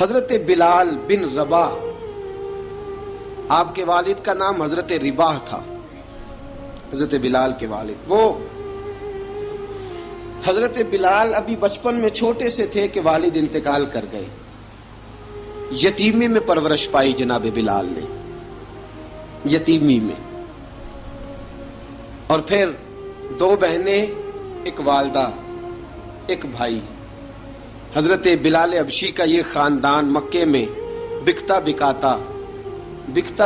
حضرت بلال بن رباح، آپ کے والد کا نام حضرت رباح تھا، حضرت بلال کے والد۔ وہ حضرت بلال ابھی بچپن میں چھوٹے سے تھے کہ والد انتقال کر گئے، یتیمی میں پرورش پائی جناب بلال نے، یتیمی میں، اور پھر دو بہنیں، ایک والدہ، ایک بھائی۔ حضرت بلال حبشی کا یہ خاندان مکے میں بکتا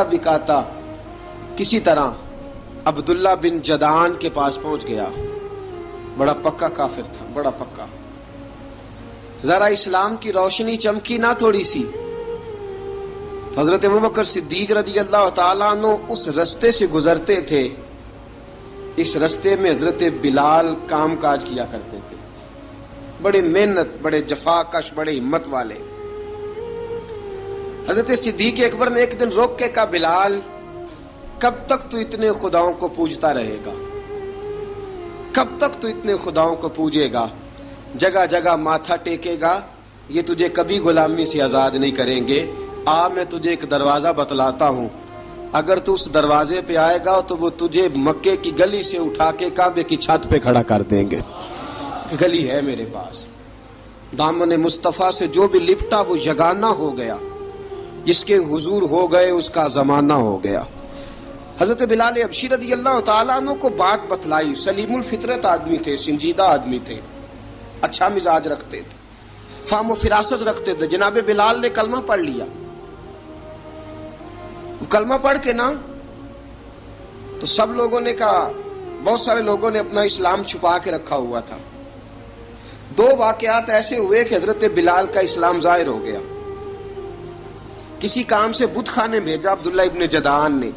بکاتا کسی طرح عبداللہ بن جدعان کے پاس پہنچ گیا۔ بڑا پکا کافر تھا، بڑا پکا۔ ذرا اسلام کی روشنی چمکی نہ تھوڑی سی، حضرت ابوبکر صدیق رضی اللہ تعالیٰ عنہ اس رستے سے گزرتے تھے، اس رستے میں حضرت بلال کام کاج کیا کرتے تھے، بڑے محنت، بڑے جفاکش، بڑے ہمت والے۔ حضرت صدیق اکبر نے ایک دن روک کے کہا، بلال کب تک تو اتنے خداؤں کو پوجتا رہے گا؟ کب تک تو اتنے خداؤں کو پوجے گا، جگہ جگہ ماتھا ٹیکے گا؟ یہ تجھے کبھی غلامی سے آزاد نہیں کریں گے۔ میں تجھے ایک دروازہ بتلاتا ہوں، اگر تو اس دروازے پہ آئے گا تو وہ تجھے مکے کی گلی سے اٹھا کے کعبے کی چھت پہ کھڑا کر دیں گے۔ گلی ہے میرے پاس، دامن مصطفیٰ سے جو بھی لپٹا وہ یگانہ ہو گیا، جس کے حضور ہو گئے اس کا زمانہ ہو گیا۔ حضرت بلال حبشی رضی اللہ تعالیٰ عنہ کو بات بتلائی، سلیم الفطرت آدمی تھے، سنجیدہ آدمی تھے، اچھا مزاج رکھتے تھے، فہم و فراست رکھتے تھے۔ جناب بلال نے کلمہ پڑھ لیا، کلمہ پڑھ کے نا تو سب لوگوں نے کہا، بہت سارے لوگوں نے اپنا اسلام چھپا کے رکھا ہوا تھا۔ دو واقعات ایسے ہوئے کہ حضرت بلال کا اسلام ظاہر ہو گیا۔ کسی کام سے بت خانے بھیجا عبداللہ ابن جدعان نے،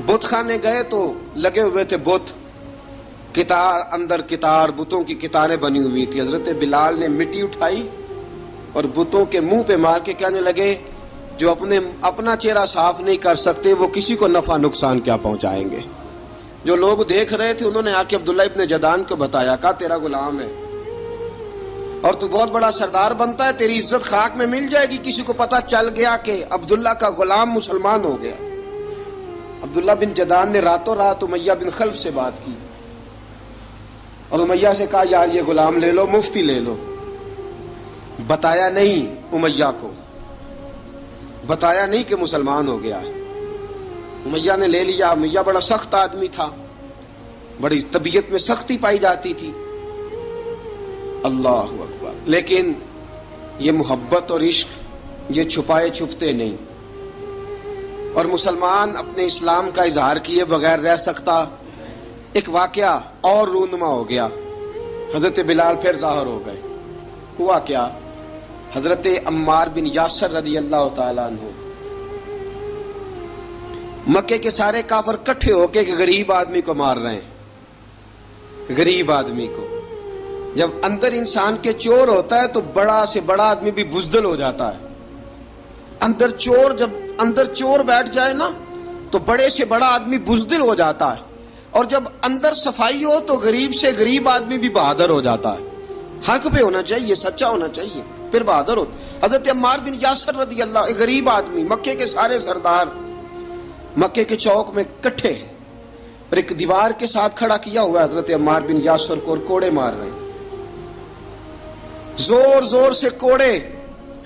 بت خانے گئے تو لگے ہوئے تھے بت، کتار اندر کتار، بتوں کی کتاریں بنی ہوئی تھی۔ حضرت بلال نے مٹی اٹھائی اور بتوں کے منہ پہ مار کے کہنے لگے، جو اپنا چہرہ صاف نہیں کر سکتے وہ کسی کو نفع نقصان کیا پہنچائیں گے۔ جو لوگ دیکھ رہے تھے انہوں نے آ کے عبداللہ ابن جدعان کو بتایا، کہا تیرا غلام ہے اور تو بہت بڑا سردار بنتا ہے، تیری عزت خاک میں مل جائے گی کسی کو پتہ چل گیا کہ عبداللہ کا غلام مسلمان ہو گیا۔ عبداللہ بن جدعان نے راتوں رات امیہ بن خلف سے بات کی اور امیہ سے کہا، یار یہ غلام لے لو، مفتی لے لو۔ بتایا نہیں امیہ کو، بتایا نہیں کہ مسلمان ہو گیا ہے۔ امیہ نے لے لیا۔ امیہ بڑا سخت آدمی تھا، بڑی طبیعت میں سختی پائی جاتی تھی، اللہ اکبر، لیکن یہ محبت اور عشق یہ چھپائے چھپتے نہیں، اور مسلمان اپنے اسلام کا اظہار کیے بغیر رہ سکتا۔ ایک واقعہ اور رونما ہو گیا، حضرت بلال پھر ظاہر ہو گئے۔ ہوا کیا؟ حضرت عمار بن یاسر رضی اللہ تعالیٰ عنہ، مکے کے سارے کافر کٹھے ہو کے ایک غریب آدمی کو مار رہے ہیں، غریب آدمی کو۔ جب اندر انسان کے چور ہوتا ہے تو بڑا سے بڑا آدمی بھی بزدل ہو جاتا ہے۔ جب اندر چور بیٹھ جائے نا تو بڑے سے بڑا آدمی بزدل ہو جاتا ہے، اور جب اندر صفائی ہو تو غریب سے غریب آدمی بھی بہادر ہو جاتا ہے۔ حق پہ ہونا چاہیے، سچا ہونا چاہیے، پھر بہادر ہو۔ حضرت عمار بن یاسر رضی اللہ، ایک غریب آدمی، مکے کے سارے سردار مکے کے چوک میں کٹھے اور ایک دیوار کے ساتھ کھڑا کیا ہوا ہے حضرت عمار بن یاسر کو، اور کوڑے مار رہے ہیں، زور زور سے کوڑے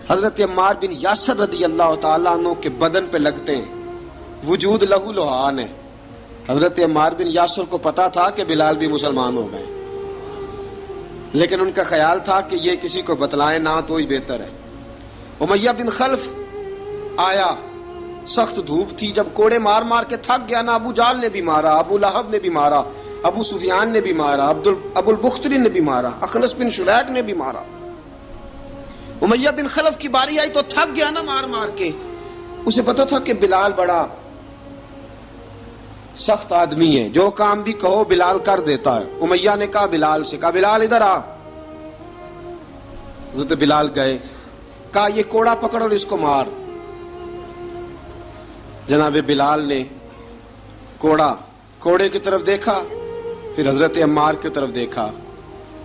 حضرت عمار بن یاسر رضی اللہ تعالیٰ عنہ کے بدن پہ لگتے ہیں، وجود لہو لہان ہے۔ حضرت عمار بن یاسر کو پتا تھا کہ بلال بھی مسلمان ہو گئے، لیکن ان کا خیال تھا کہ یہ کسی کو بتلائیں نہ تو ہی بہتر ہے۔ امیہ بن خلف آیا، سخت دھوپ تھی، جب کوڑے مار مار کے تھک گیا نا، ابو جال نے بھی مارا، ابو لہب نے بھی مارا، ابو سفیان نے بھی مارا، ابو البختری نے بھی مارا، اخنس بن شلیق نے بھی مارا۔ امیہ بن خلف کی باری آئی تو تھک گیا نا مار مار کے، اسے پتا تھا کہ بلال بڑا سخت آدمی ہے، جو کام بھی کہو بلال کر دیتا ہے۔ امیہ نے کہا بلال سے، کہا بلال ادھر آ۔ حضرت بلال گئے، کہا یہ کوڑا پکڑ اور اس کو مار۔ جناب بلال نے کوڑے کی طرف دیکھا، پھر حضرت عمار کی طرف دیکھا،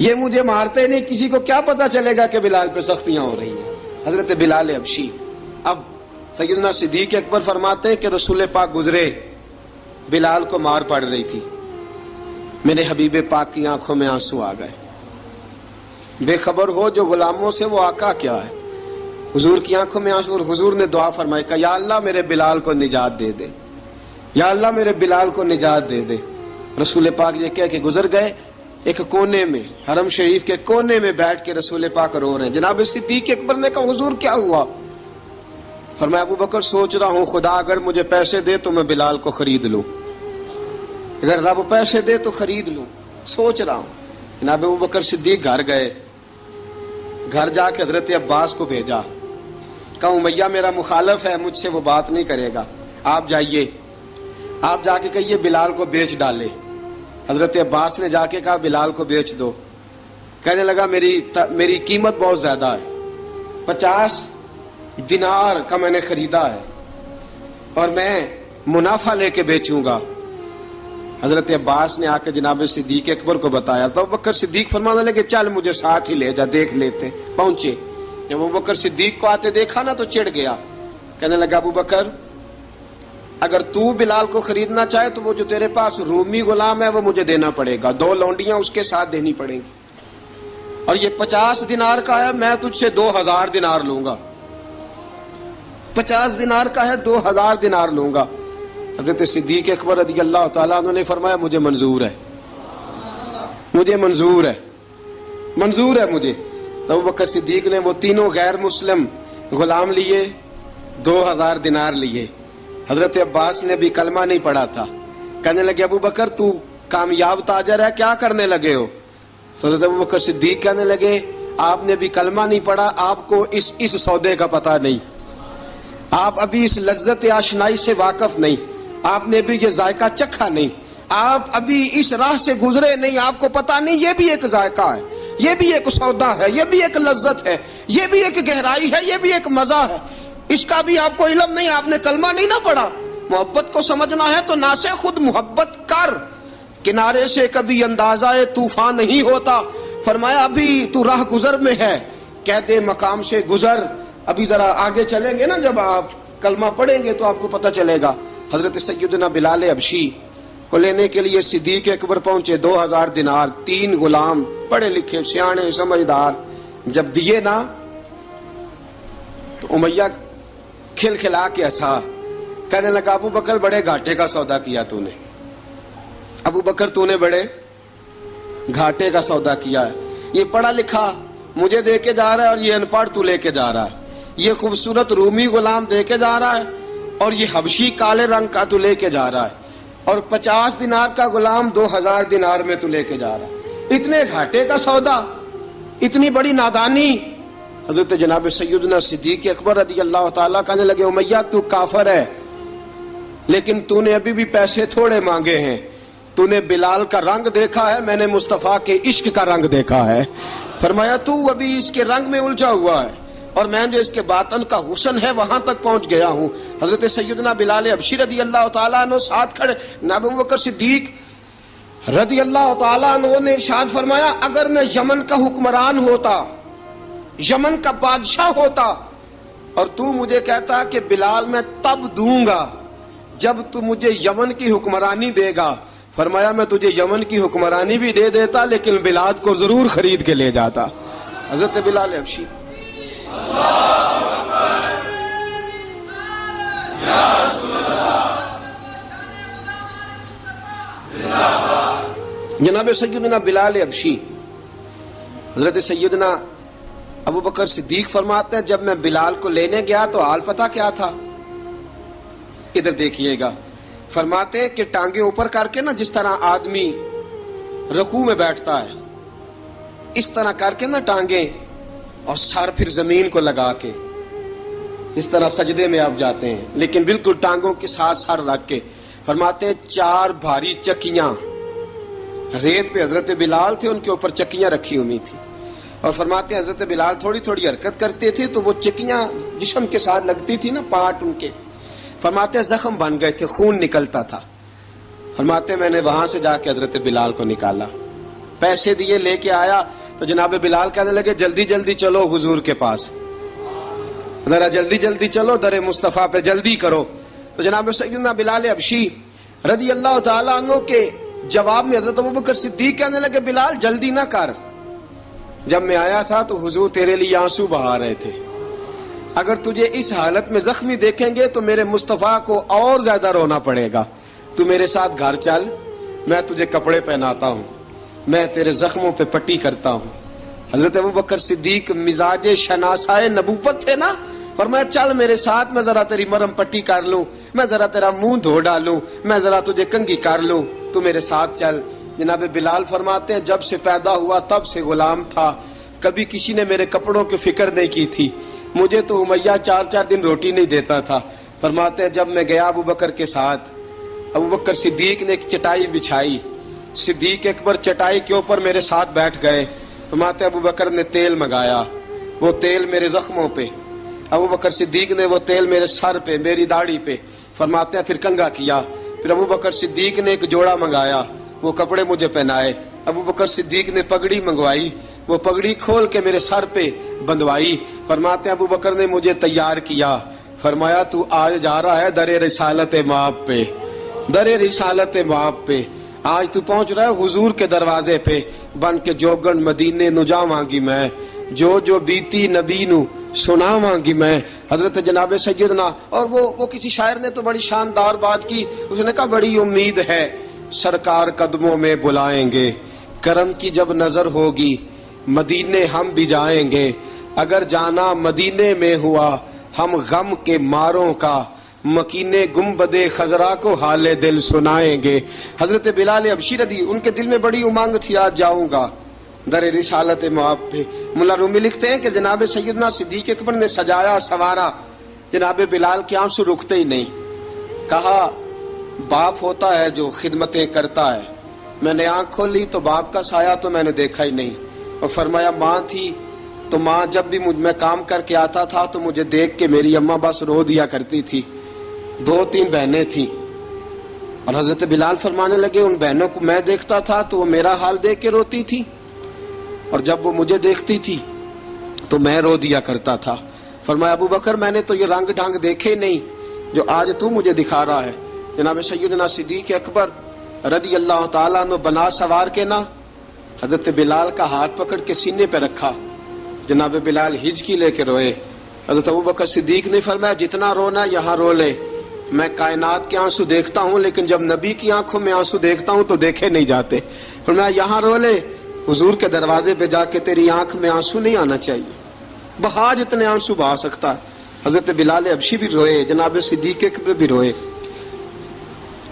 یہ مجھے مارتے نہیں، کسی کو کیا پتا چلے گا کہ بلال پہ سختیاں ہو رہی ہیں. حضرت بلال حبشی. اب سیدنا صدیق اکبر فرماتے ہیں کہ رسول پاک گزرے، بلال کو مار پڑ رہی تھی، میرے حبیب پاک کی آنکھوں میں آنسو آ گئے. بے خبر ہو جو غلاموں سے وہ آقا کیا ہے. حضور کی آنکھوں میں آنسو، اور حضور نے دعا فرمائی کہ یا اللہ میرے بلال کو نجات دے دے، یا اللہ میرے بلال کو نجات دے دے. رسول پاک یہ کہہ کے گزر گئے. ایک کونے میں، حرم شریف کے کونے میں بیٹھ کے رسول پاک رو رہے ہیں. جناب صدیق اکبر نے کہا حضور کیا ہوا؟ فرمایا ابو بکر سوچ رہا ہوں خدا اگر مجھے پیسے دے تو میں بلال کو خرید لوں، اگر رب پیسے دے تو خرید لوں، سوچ رہا ہوں. جناب ابو بکر صدیق گھر گئے، گھر جا کے حضرت عباس کو بھیجا، کہا امیہ میرا مخالف ہے، مجھ سے وہ بات نہیں کرے گا، آپ جائیے، آپ جا کے کہیے بلال کو بیچ ڈالے. حضرت عباس نے جا کے کہا بلال کو بیچ دو. کہنے لگا میری قیمت بہت زیادہ ہے، 50 دینار کا میں نے خریدا ہے اور میں منافع لے کے بیچوں گا. حضرت عباس نے آ کے جناب صدیق اکبر کو بتایا تو ابو بکر صدیق فرمانے لگے چل مجھے ساتھ ہی لے جا، دیکھ لیتے. پہنچے، جب ابو بکر صدیق کو آتے دیکھا نا تو چڑ گیا. کہنے لگا ابو بکر اگر تو بلال کو خریدنا چاہے تو وہ جو تیرے پاس رومی غلام ہے وہ مجھے دینا پڑے گا، 2 لونڈیاں اس کے ساتھ دینی پڑیں گی، اور یہ 50 دینار کا ہے، میں تجھ سے 2000 دینار لوں گا. 50 دینار کا ہے، 2000 دینار لوں گا. حضرت صدیق اکبر رضی اللہ تعالیٰ عنہ نے فرمایا مجھے منظور ہے، مجھے منظور ہے، منظور ہے مجھے. تو ابو بکر صدیق نے وہ تینوں غیر مسلم غلام لیے، 2000 دینار لیے. حضرت عباس نے بھی کلمہ نہیں پڑھا تھا. کہنے لگے ابو بکر تو کامیاب تاجر ہے، کیا کرنے لگے ہو؟ تو حضرت ابو بکر صدیق کہنے لگے آپ نے بھی کلمہ نہیں پڑھا، آپ کو اس سودے کا پتہ نہیں، آپ ابھی اس لذت آشنائی سے واقف نہیں، آپ نے بھی یہ ذائقہ چکھا نہیں، آپ ابھی اس راہ سے گزرے نہیں، آپ کو پتہ نہیں یہ بھی ایک ذائقہ ہے، یہ بھی ایک سودا ہے، یہ بھی ایک لذت ہے، یہ بھی ایک گہرائی ہے، یہ بھی ایک مزہ ہے، اس کا بھی آپ کو علم نہیں، آپ نے کلمہ نہیں نہ پڑھا. محبت کو سمجھنا ہے تو نہ سے خود محبت کر، کنارے سے کبھی اندازہ طوفان نہیں ہوتا. فرمایا ابھی تو راہ گزر میں ہے، کہہ دے مقام سے گزر. ابھی ذرا آگے چلیں گے نا، جب آپ کلمہ پڑھیں گے تو آپ کو پتہ چلے گا. حضرت سیدنا بلال حبشی کو لینے کے لیے صدیق اکبر پہنچے، 2000 دینار، 3 غلام پڑھے لکھے سیانے سمجھدار. جب دیے نا تو امیہ کھل کھلا کے ہنسا، کہنے لگا ابو بکر بڑے گھاٹے کا سودا کیا تو نے، ابو بکر تو نے بڑے گھاٹے کا سودا کیا ہے. یہ پڑھا لکھا مجھے دے کے جا رہا ہے اور یہ ان پڑھ تو لے کے جا رہا ہے، یہ خوبصورت رومی غلام دے کے جا رہا ہے اور یہ حبشی کالے رنگ کا تو لے کے جا رہا ہے، اور 50 دینار کا غلام 2000 دینار میں تو لے کے جا رہا ہے. اتنے گھاٹے کا سودا، اتنی بڑی نادانی. حضرت جناب سیدنا صدیق اکبر رضی اللہ تعالیٰ کہنے لگے امیہ تو کافر ہے، لیکن تو نے ابھی بھی پیسے تھوڑے مانگے ہیں، تو نے بلال کا رنگ دیکھا ہے، میں نے مصطفیٰ کے عشق کا رنگ دیکھا ہے. فرمایا تو ابھی اس کے رنگ میں الجھا ہوا ہے اور میں جو اس کے باطن کا حسن ہے وہاں تک پہنچ گیا ہوں. حضرت سیدنا بلال حبشی رضی اللہ تعالیٰ عنہ ساتھ کھڑے. جناب ابو بکر صدیق رضی اللہ تعالیٰ عنہ نے ارشاد فرمایا اگر میں یمن کا حکمران ہوتا، یمن کا بادشاہ ہوتا، اور تو مجھے کہتا کہ بلال میں تب دوں گا جب تو مجھے یمن کی حکمرانی دے گا، فرمایا میں تجھے یمن کی حکمرانی بھی دے دیتا لیکن بلال کو ضرور خرید کے لے جاتا. حضرت بلال حبشی. جناب سیدنا بلال حبشی. حضرت سیدنا ابو بکر صدیق فرماتے ہیں جب میں بلال کو لینے گیا تو حال پتہ کیا تھا؟ ادھر دیکھیے گا. فرماتے ہیں کہ ٹانگیں اوپر کر کے نا جس طرح آدمی رکوع میں بیٹھتا ہے اس طرح کر کے نا ٹانگیں، اور سر پھر زمین کو لگا کے اس طرح سجدے میں آپ جاتے ہیں، لیکن بالکل ٹانگوں کے ساتھ سر رکھ کے. فرماتے ہیں 4 بھاری چکیاں ریت پہ حضرت بلال تھے، ان کے اوپر چکیاں رکھی ہوئی تھی، اور فرماتے ہیں حضرت بلال تھوڑی تھوڑی حرکت کرتے تھے تو وہ چکیاں جسم کے ساتھ لگتی تھی نا، پارٹ ان کے. فرماتے ہیں زخم بن گئے تھے، خون نکلتا تھا. فرماتے ہیں میں نے وہاں سے جا کے حضرت بلال کو نکالا، پیسے دیے، لے کے آیا. تو جناب بلال کہنے لگے جلدی جلدی چلو حضور کے پاس، ذرا جلدی جلدی چلو، در مصطفیٰ پہ جلدی کرو۔ تو جناب سیدنا بلال حبشی رضی اللہ تعالیٰ عنہ کے جواب میں حضرت ابوبکر صدیق کہنے لگے بلال جلدی نہ کر، جب میں آیا تھا تو حضور تیرے لیے آنسو بہا رہے تھے، اگر تجھے اس حالت میں زخمی دیکھیں گے تو میرے مصطفیٰ کو اور زیادہ رونا پڑے گا، تو میرے ساتھ گھر چل، میں تجھے کپڑے پہناتا ہوں، میں تیرے زخموں پہ پٹی کرتا ہوں۔ حضرت ابوبکر صدیق مزاج شناسائے نبوت تھے نا، فرمایا چل میرے ساتھ، میں ذرا تیری مرہم پٹی کر لوں، میں ذرا تیرا منہ دھو ڈالوں، میں ذرا تجھے کنگھی کر لوں، تو میرے ساتھ چل۔ جناب بلال فرماتے ہیں جب سے پیدا ہوا تب سے غلام تھا، کبھی کسی نے میرے کپڑوں کی فکر نہیں کی تھی، مجھے تو امیہ 4 دن روٹی نہیں دیتا تھا۔ فرماتے ہیں جب میں گیا ابوبکر کے ساتھ، ابوبکر صدیق نے ایک چٹائی بچھائی، صدیق اکبر چٹائی کے اوپر میرے ساتھ بیٹھ گئے۔ فرماتے ہیں ابوبکر نے تیل منگایا، وہ تیل میرے زخموں پہ، ابوبکر صدیق نے وہ تیل میرے سر پہ، میری داڑھی پہ، فرماتے ہیں پھر کنگھا کیا، پھر ابوبکر صدیق نے ایک جوڑا منگایا، وہ کپڑے مجھے پہنائے، ابوبکر صدیق نے پگڑی منگوائی، وہ پگڑی کھول کے میرے سر پہ بندھوائی۔ فرماتے ہیں ابوبکر نے مجھے تیار کیا، فرمایا تو آج جا رہا ہے در رسالت مآب پہ، در رسالت مآب پہ، آج تو پہنچ رہا ہے حضور کے دروازے پہ، بن کے جوگن مدینے نو جاواں گی میں، جو بیتی نبی نو سناواں گی میں۔ حضرت جناب سیدنا، اور وہ کسی شاعر نے تو بڑی شاندار بات کی، اس نے کہا بڑی امید ہے سرکار قدموں میں بلائیں گے، کرم کی جب نظر ہوگی مدینے ہم بھی جائیں گے، اگر جانا مدینے میں ہوا ہم غم کے ماروں کا، مکینے گنبد خضرا کو حال دل سنائیں گے۔ حضرت بلال حبشی رضی ان کے دل میں بڑی امنگ تھی آج جاؤں گا در رسالت مآب پہ۔ ملا رومی لکھتے ہیں کہ جناب سیدنا صدیق اکبر نے سجایا سوارا، جناب بلال کے آنسو رکتے ہی نہیں، کہا باپ ہوتا ہے جو خدمتیں کرتا ہے، میں نے آنکھ کھولی تو باپ کا سایہ تو میں نے دیکھا ہی نہیں، اور فرمایا ماں تھی تو ماں جب بھی میں کام کر کے آتا تھا تو مجھے دیکھ کے میری اماں بس رو دیا کرتی تھی، 2-3 بہنیں تھیں، اور حضرت بلال فرمانے لگے ان بہنوں کو میں دیکھتا تھا تو وہ میرا حال دیکھ کے روتی تھی، اور جب وہ مجھے دیکھتی تھی تو میں رو دیا کرتا تھا۔ فرمایا ابوبکر میں نے تو یہ رنگ ڈھنگ دیکھے نہیں جو آج تو مجھے دکھا رہا ہے۔ جناب سیدنا صدیق اکبر رضی اللہ تعالیٰ عنہ بنا سوار کے نا حضرت بلال کا ہاتھ پکڑ کے سینے پہ رکھا، جناب بلال ہجکی لے کے روئے۔ حضرت ابوبکر صدیق نے فرمایا جتنا رونا یہاں رو لے، میں کائنات کے آنسو دیکھتا ہوں لیکن جب نبی کی آنکھوں میں آنسو دیکھتا ہوں تو دیکھے نہیں جاتے، فرمایا یہاں رو لے، حضور کے دروازے پہ جا کے تیری آنکھ میں آنسو نہیں آنا چاہیے، بہا جتنے آنسو بہا سکتا ہے۔ حضرت بلال حبشی بھی روئے، جناب صدیق اکبر بھی روئے۔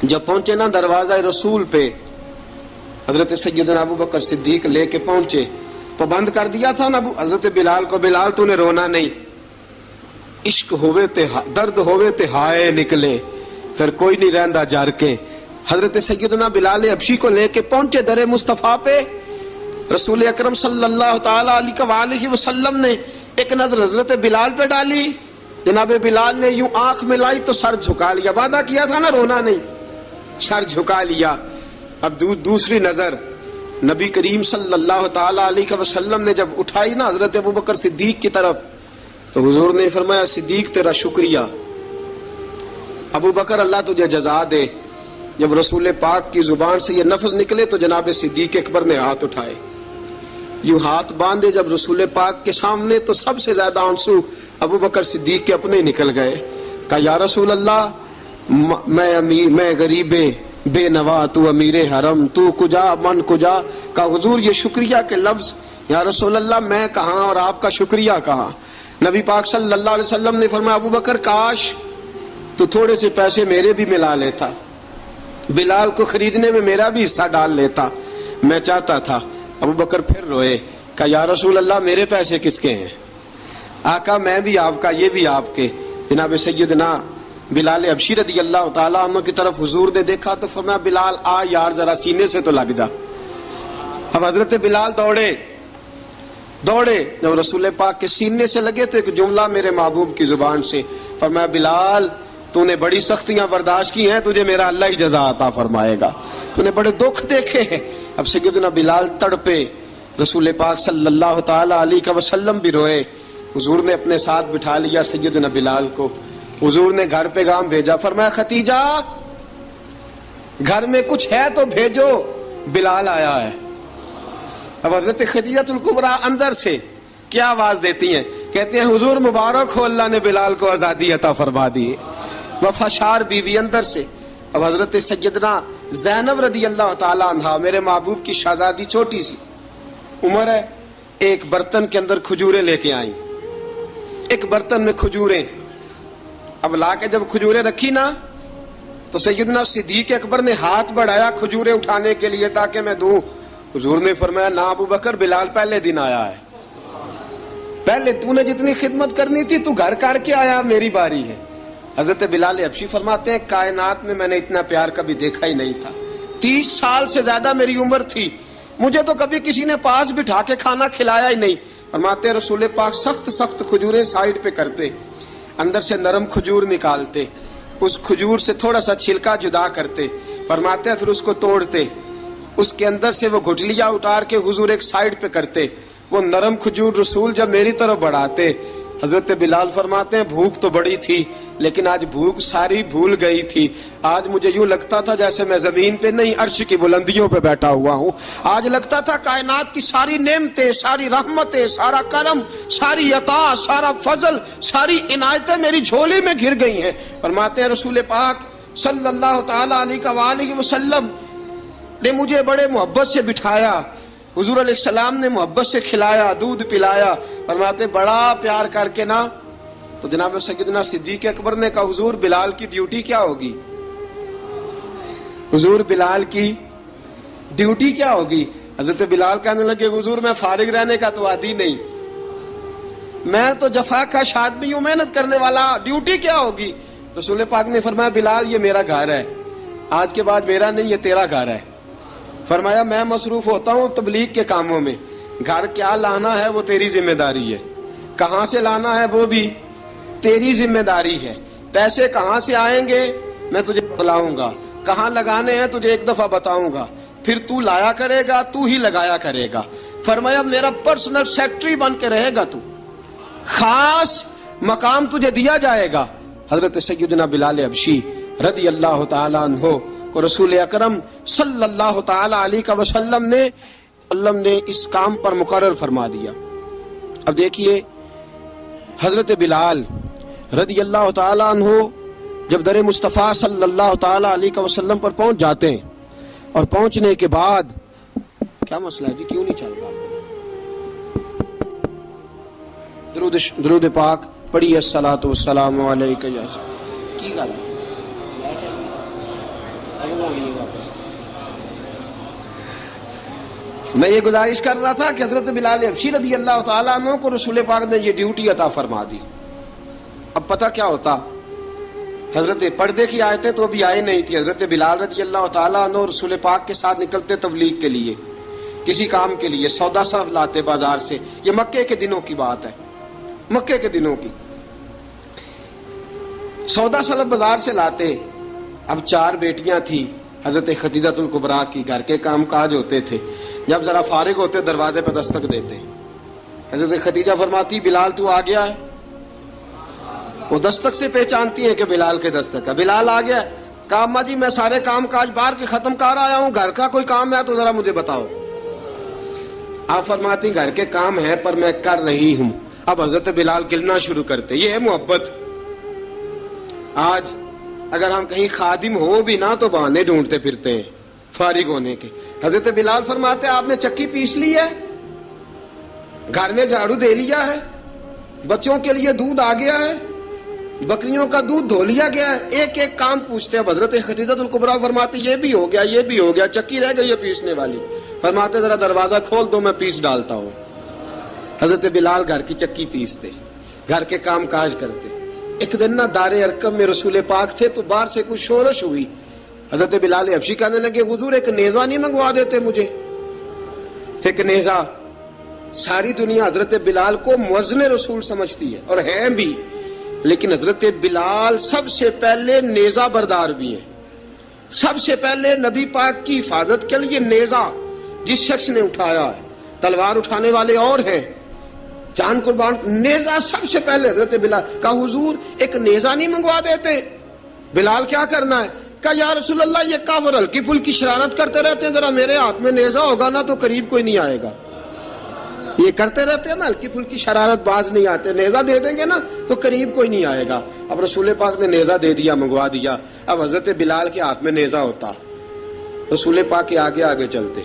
جب پہنچے نا دروازہ رسول پہ، حضرت سیدنا ابوبکر صدیق لے کے پہنچے، پابند کر دیا تھا نا حضرت بلال کو، بلال تو نے رونا نہیں، عشق ہوئے تے درد ہوئے تے ہائے نکلے، پھر کوئی نہیں رہندا جار کے۔ حضرت سیدنا بلال حبشی کو لے کے پہنچے در مصطفیٰ پہ، رسول اکرم صلی اللہ تعالی علیہ وسلم نے ایک نظر حضرت بلال پہ ڈالی، جناب بلال نے یوں آنکھ ملائی تو سر جھکا لیا، وعدہ کیا تھا نا رونا نہیں، سر جھکا لیا۔ اب دوسری نظر نبی کریم صلی اللہ تعالی علیہ وسلم نے جب اٹھائی نا حضرت ابوبکر صدیق کی طرف، تو حضور نے فرمایا صدیق تیرا شکریہ، ابوبکر اللہ تجھے جزا دے۔ جب رسول پاک کی زبان سے یہ لفظ نکلے تو جناب صدیق اکبر نے ہاتھ اٹھائے، یوں ہاتھ باندھے جب رسول پاک کے سامنے، تو سب سے زیادہ آنسو ابوبکر صدیق کے اپنے نکل گئے۔ کہا یا رسول اللہ میں غریب بے نوا، تو امیر حرم، تو کجا من کجا۔ کہا حضور یہ شکریہ کے لفظ، یا رسول اللہ میں کہاں اور آپ کا شکریہ کہاں۔ نبی پاک صلی اللہ علیہ وسلم نے فرمایا ابوبکر کاش تو تھوڑے سے پیسے میرے بھی ملا لیتا، بلال کو خریدنے میں میرا بھی حصہ ڈال لیتا، میں چاہتا تھا۔ ابوبکر پھر روئے، کہا یا رسول اللہ میرے پیسے کس کے ہیں؟ آقا میں بھی آپ کا، یہ بھی آپ کے۔ جناب سیدنا بلال حبشی رضی اللہ تعالیٰ عنہ کی طرف حضور نے دیکھا تو فرمایا بلال آ یار ذرا سینے سے تو لگ جا۔ اب حضرت بلال دوڑے، جب رسول پاک کے سینے سے لگے تو ایک جملہ میرے محبوب کی زبان سے، فرمایا بلال تو نے بڑی سختیاں برداشت کی ہیں، تجھے میرا اللہ ہی جزا عطا فرمائے گا، تو نے بڑے دکھ دیکھے ہیں۔ اب سیدنا بلال تڑپے، رسول پاک صلی اللہ تعالی علیہ وسلم بھی روئے. حضور نے اپنے ساتھ بٹھا لیا سیدنا بلال کو. حضور نے گھر پیغام بھیجا, فرمایا ختیجہ گھر میں کچھ ہے تو بھیجو, بلال آیا ہے. اب حضرت خدیجہ الکبریٰ اندر سے کیا آواز دیتی ہیں, کہتے ہیں حضور مبارک ہو, اللہ نے بلال کو آزادی عطا فرما دی. وفاشار بیوی اندر سے. اب حضرت سیدنا زینب رضی اللہ تعالی عنہا, میرے محبوب کی شہزادی, چھوٹی سی عمر ہے, ایک برتن کے اندر کھجوریں لے کے آئیں. ایک برتن میں کھجوریں. اب لا کے جب کھجوریں رکھی نا تو سیدنا صدیق اکبر نے ہاتھ بڑھایا کھجوریں اٹھانے کے لیے تاکہ میں دوں. حضور نے فرمایا نہ ابو بکر, بلال پہلے دن آیا ہے, پہلے تو نے جتنی خدمت کرنی تھی تو گھر کر کے آیا, میری باری ہے. حضرت بلال حبشی فرماتے ہیں کائنات میں میں نے اتنا پیار کبھی دیکھا ہی نہیں تھا. 30 سال سے زیادہ میری عمر تھی, مجھے تو کبھی کسی نے پاس بٹھا کے کھانا کھلایا ہی نہیں. فرماتے رسول پاک سخت سخت کھجوریں سائڈ پہ کرتے, اندر سے نرم کھجور نکالتے, اس کھجور سے تھوڑا سا چھلکا جدا کرتے. فرماتے پھر اس کو توڑتے, اس کے اندر سے وہ گھٹلیاں اتار کے حضور ایک سائڈ پہ کرتے. وہ نرم کھجور رسول جب میری طرف بڑھاتے, حضرت بلال فرماتے ہیں بھوک تو بڑی تھی لیکن آج بھوک ساری بھول گئی تھی. آج مجھے یوں لگتا تھا جیسے میں زمین پہ نہیں عرش کی بلندیوں پہ بیٹھا ہوا ہوں. آج لگتا تھا کائنات کی ساری نعمتیں, ساری رحمتیں, سارا کرم, ساری عطا, سارا فضل, ساری عنایتیں میری جھولی میں گر گئی ہیں. فرماتے ہیں رسول پاک صلی اللہ تعالی علیہ وسلم نے مجھے بڑے محبت سے بٹھایا, حضور علیہ السلام نے محبت سے کھلایا, دودھ پلایا. فرماتے بڑا پیار کر کے نا تو جناب سیدنا صدیق اکبر نے کہا حضور بلال کی ڈیوٹی کیا ہوگی, حضور بلال کی ڈیوٹی کیا ہوگی. حضرت بلال کہنے لگے حضور میں فارغ رہنے کا تو عادی نہیں, میں تو جفا کش آدمی ہوں, محنت کرنے والا, ڈیوٹی کیا ہوگی. رسول پاک نے فرمایا بلال یہ میرا گھر ہے, آج کے بعد میرا نہیں یہ تیرا گھر ہے. فرمایا میں مصروف ہوتا ہوں تبلیغ کے کاموں میں, گھر کیا لانا ہے وہ تیری ذمہ داری ہے, کہاں سے لانا ہے وہ بھی تیری ذمہ داری ہے, پیسے کہاں سے آئیں گے میں تجھے بتلاؤں گا, کہاں لگانے ہیں تجھے ایک دفعہ بتاؤں گا, پھر تو لایا کرے گا, تو ہی لگایا کرے گا. فرمایا میرا پرسنل سیکٹری بن کے رہے گا, تو خاص مقام تجھے دیا جائے گا. حضرت سیدنا بلال حبشی رضی اللہ تعالی عنہ کو رسول اکرم صلی اللہ تعالی علیہ وسلم نے اس کام پر مقرر فرما دیا. اب دیکھیے حضرت بلال رضی اللہ تعالی عنہ جب در مصطفیٰ صلی اللہ تعالی علیہ وسلم پر پہنچ جاتے ہیں, اور پہنچنے کے بعد کیا مسئلہ ہے جی, کیوں نہیں چل رہا؟ درود پاک پڑھیے الصلاۃ والسلام علیک یا کی گل میں یہ گزارش کر رہا تھا کہ حضرت بلال حبشی رضی اللہ تعالیٰ عنہ کو رسول پاک نے یہ ڈیوٹی عطا فرما دی. اب پتہ کیا ہوتا, حضرت پردے کی آیتیں تو ابھی آئی نہیں تھی. حضرت بلال رضی اللہ تعالیٰ عنہ رسول پاک کے ساتھ نکلتے تبلیغ کے لیے, کسی کام کے لیے, سودا صرف لاتے بازار سے. یہ مکے کے دنوں کی بات ہے, مکے کے دنوں کی. سودا صرف بازار سے لاتے. اب 4 بیٹیاں تھیں حضرت خدیجہ الکبریٰ کی, گھر کے کام کاج ہوتے تھے. جب ذرا فارغ ہوتے دروازے پہ دستک دیتے. حضرت خدیجہ فرماتی بلال تو آ گیا ہے. وہ دستک سے پہچانتی ہیں کہ بلال کے دستک ہے, بلال آ گیا. کہا اماں جی میں سارے کام کاج باہر کے ختم کر آیا ہوں, گھر کا کوئی کام ہے تو ذرا مجھے بتاؤ. آپ فرماتی گھر کے کام ہے پر میں کر رہی ہوں. اب حضرت بلال گلنا شروع کرتے. یہ ہے محبت. آج اگر ہم کہیں خادم ہو بھی نہ تو بہانے ڈھونڈتے پھرتے ہیں فارغ ہونے کے. حضرت بلال فرماتے آپ نے چکی پیس لی ہے, گھر میں جھاڑو دے لیا ہے, بچوں کے لیے دودھ آ گیا ہے, بکریوں کا دودھ دھو لیا گیا ہے, ایک ایک کام پوچھتے. اب حضرت خدیجہ الکبریٰ فرماتے یہ بھی ہو گیا, یہ بھی ہو گیا, چکی رہ گئی ہے پیسنے والی. فرماتے ذرا دروازہ کھول دو میں پیس ڈالتا ہوں. حضرت بلال گھر کی چکی پیستے, گھر کے کام کاج کرتے. ایک دن نہ دار ارقم میں رسول پاک تھے تو باہر سے کچھ شورش ہوئی. حضرت بلال حبشی کہنے لگے حضور ایک نیزہ نہیں منگوا دیتے مجھے. ایک نیزہ. ساری دنیا حضرت بلال کو مؤذن رسول سمجھتی ہے اور ہیں بھی, لیکن حضرت بلال سب سے پہلے نیزہ بردار بھی ہیں. سب سے پہلے نبی پاک کی حفاظت کے لیے نیزہ جس شخص نے اٹھایا ہے تلوار اٹھانے والے اور ہیں، جان قربان، نیزہ سب سے پہلے حضرت بلال کا حضور ایک نیزہ نہیں منگوا دیتے؟ بلال کیا کرنا ہے؟ کہا یا رسول اللہ یہ کافر ہلکی پھلکی شرارت کرتے رہتے ہیں، ذرا میرے ہاتھ میں نیزہ ہوگا نا تو قریب کوئی نہیں آئے گا. یہ کرتے رہتے ہیں نا ہلکی پھلکی شرارت باز نہیں آتے، نیزہ دے دیں گے نا تو قریب کوئی نہیں آئے گا. اب رسول پاک نے نیزہ دے دیا، منگوا دیا. اب حضرت بلال کے ہاتھ میں نیزہ ہوتا، رسول پاک کے آگے آگے چلتے،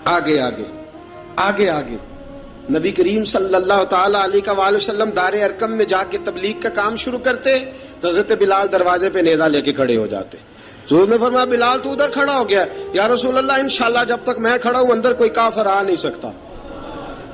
آگے آگے آگے آگے. نبی کریم صلی اللہ تعالی علیہ وآلہ وسلم دار ارقم میں جا کے تبلیغ کا کام شروع کرتے تو حضرت بلال دروازے پہ نیزہ لے کے کھڑے ہو جاتے. حضور نے فرمایا بلال تو ادھر کھڑا ہو گیا. یا رسول اللہ انشاءاللہ جب تک میں کھڑا ہوں اندر کوئی کافر آ نہیں سکتا،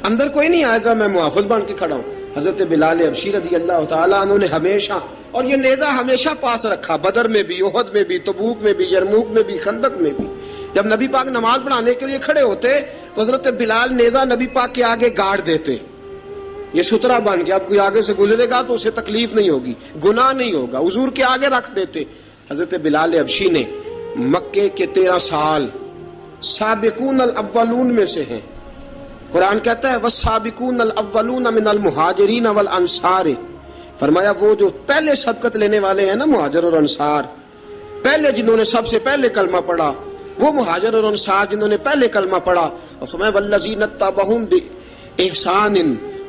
اندر کوئی نہیں آئے گا، میں محافظ بن کے کھڑا ہوں. حضرت بلال حبشی رضی اللہ تعالیٰ عنہ نے ہمیشہ، اور یہ نیزہ ہمیشہ پاس رکھا، بدر میں بھی، احد میں بھی، تبوک میں بھی، یرموک میں بھی، خندق میں بھی. جب نبی پاک نماز پڑھانے کے لیے کھڑے ہوتے تو حضرت بلال نیزہ نبی پاک کے آگے گاڑ دیتے. یہ سترا بن گیا، اب کوئی آگے سے گزرے گا تو اسے تکلیف نہیں ہوگی، گناہ نہیں ہوگا، حضور کے آگے رکھ دیتے. حضرت بلال حبشی نے مکے کے 13 سال سابقون الاولون میں سے ہیں. قرآن کہتا ہے والسابقون الاولون من المہاجرین والانصار، فرمایا وہ جو پہلے سبقت لینے والے ہیں نا مہاجر اور انصار، پہلے جنہوں نے سب سے پہلے کلمہ پڑھا، وہ مہاجر اور انصار جنہوں نے پہلے کلمہ پڑھا. اور فرمایا والذین اتبعوہم بإحسان،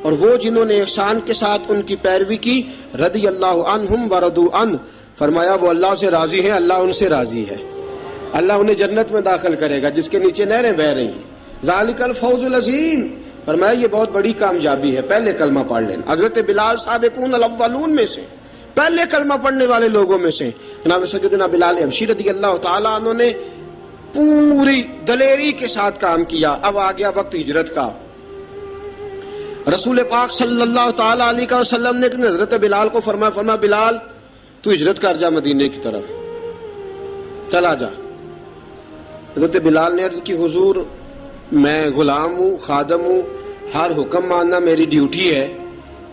اور وہ جنہوں نے احسان کے ساتھ ان کی پیروی کی، رضی اللہ عنہم ورضوا عنہ، فرمایا وہ اللہ سے راضی ہیں، اللہ ان سے راضی ہے، اللہ انہیں جنت میں داخل کرے گا جس کے نیچے نہریں بہہ رہی ہیں. ذالک الفوز العظیم، فرمایا یہ بہت بڑی کامیابی ہے پہلے کلمہ پڑھ لینا. حضرت بلال سابقون الاولون میں سے، پہلے کلمہ پڑھنے والے لوگوں میں سے. جناب سیدنا بلال حبشی رضی اللہ تعالیٰ عنہ نے پوری دلیری کے ساتھ کام کیا. اب آ گیا وقت ہجرت کا. رسول پاک صلی اللہ تعالی علیہ وسلم نے حضرت بلال کو فرمایا بلال تو ہجرت کر جا مدینے کی طرف، چلا جا. حضرت بلال نے عرض کی حضور میں غلام ہوں، خادم ہوں، ہر حکم ماننا میری ڈیوٹی ہے،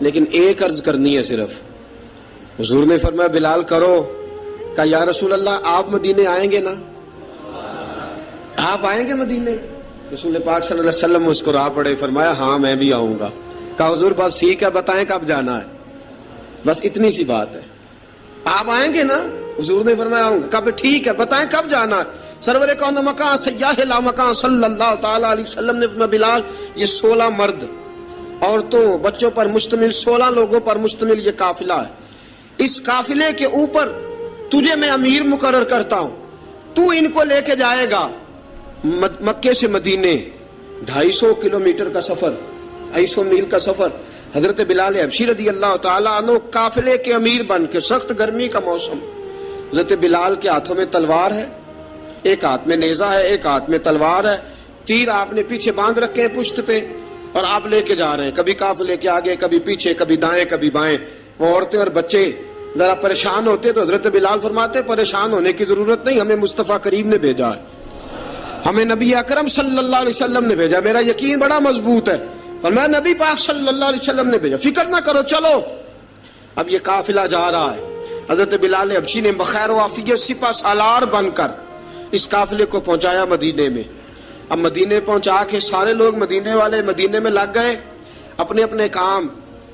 لیکن ایک عرض کرنی ہے صرف. حضور نے فرمایا بلال کرو. کہا یا رسول اللہ آپ مدینے آئیں گے نا؟ آپ آئیں گے مدینے؟ رسول پاک صلی اللہ علیہ وسلم مسکرا پڑے، فرمایا ہاں میں بھی آؤں گا. کہا حضور بس ٹھیک ہے، بتائیں کب جانا ہے، بس اتنی سی بات ہے. آپ آئیں گے نا؟ حضور نے فرمایا آؤں گا. کہا ٹھیک ہے بتائیں کب جانا ہے. سرور کون مکان سیاح لا مکان صلی اللہ تعالی علیہ وسلم نے فرمایا بلال یہ 16 مرد، عورتوں، بچوں پر مشتمل 16 لوگوں پر مشتمل یہ قافلہ ہے. اس قافلے کے اوپر تجھے میں امیر مقرر کرتا ہوں، تو ان کو لے کے جائے گا مکے سے مدینے 250 کلومیٹر کا سفر، 250 میل کا سفر. حضرت بلال حبشی رضی اللہ تعالیٰ عنہ قافلے کے امیر بن کے، سخت گرمی کا موسم، حضرت بلال کے ہاتھوں میں تلوار ہے، ایک ہاتھ میں نیزہ ہے، ایک ہاتھ میں تلوار ہے، تیر آپ نے پیچھے باندھ رکھے ہیں پشت پہ، اور آپ لے کے جا رہے ہیں، کبھی قافلے کے آگے، کبھی پیچھے، کبھی دائیں کبھی بائیں. وہ عورتیں اور بچے ذرا پریشان ہوتے تو حضرت بلال فرماتے پریشان ہونے کی ضرورت نہیں، ہمیں مصطفیٰ کریم نے بھیجا ہے، ہمیں نبی اکرم صلی اللہ علیہ وسلم نے بھیجا، میرا یقین بڑا مضبوط ہے، اور میں نبی پاک صلی اللہ علیہ وسلم نے بھیجا، فکر نہ کرو چلو. اب یہ قافلہ جا رہا ہے. حضرت بلال حبشی نے بخیر و عافیت سپہ سالار بن کر اس قافلے کو پہنچایا مدینے میں. اب مدینے پہنچا کے سارے لوگ مدینے والے مدینے میں لگ گئے اپنے اپنے کام.